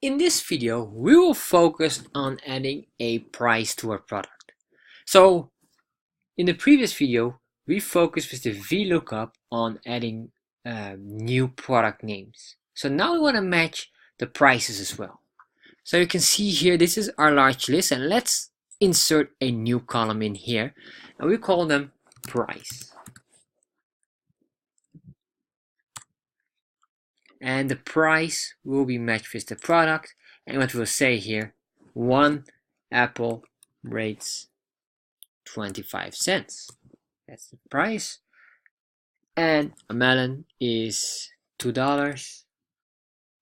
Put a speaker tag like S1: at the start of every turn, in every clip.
S1: In this video, we will focus on adding a price to our product. So, in the previous video, we focused with the VLOOKUP on adding new product names. So now we want to match the prices as well. So you can see here, this is our large list, and let's insert a new column in here, and we call them price. And the price will be matched with the product, and what we'll say here, 1 apple rates 25 cents. That's the price. And a melon is $2.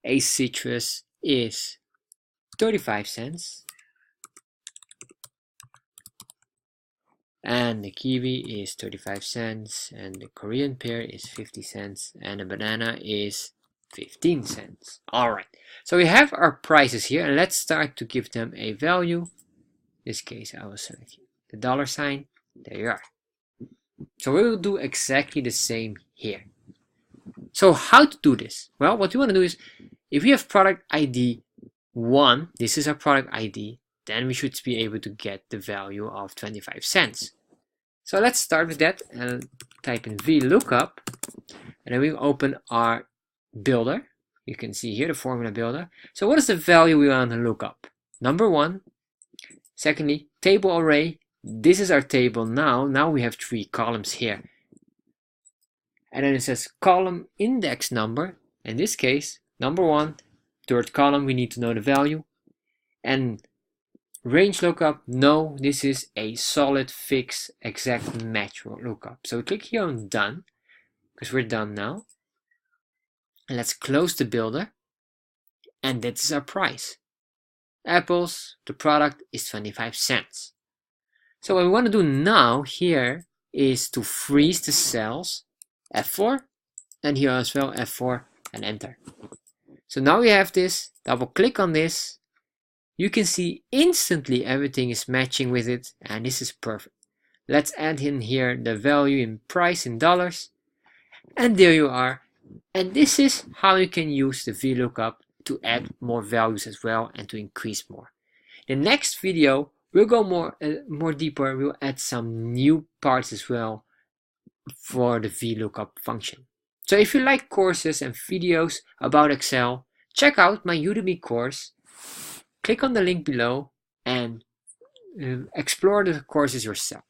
S1: A citrus is 35 cents. And the kiwi is 35 cents, and the Korean pear is 50 cents, and the banana is 15 cents. Alright, so we have our prices here, and let's start to give them a value. In this case, I will select the dollar sign. There you are. So we will do exactly the same here. So how to do this? Well, what we want to do is, if we have product ID 1, this is our product ID, then we should be able to get the value of 25 cents. So let's start with that and type in VLOOKUP, and then we open our builder. You can see here the formula builder. So what is the value we want to look up? Number 1. Secondly, table array. This is our table now. Now we have 3 columns here. And then it says column index number. In this case, number 1, third column, we need to know the value. And range lookup, no, this is a solid, fixed, exact match lookup. So we click here on done, because we're done now. And let's close the builder. And this is our price. Apples, the product is 25 cents. So what we want to do now here is to freeze the cells, F4, and here as well F4, and enter. So now we have this, double click on this, you can see instantly everything is matching with it, and this is perfect. Let's add in here the value in price in dollars, and there you are. And this is how you can use the VLOOKUP to add more values as well and to increase more. In the next video, we'll go more deeper. We'll add some new parts as well for the VLOOKUP function. So if you like courses and videos about Excel, check out my Udemy course. Click on the link below and explore the courses yourself.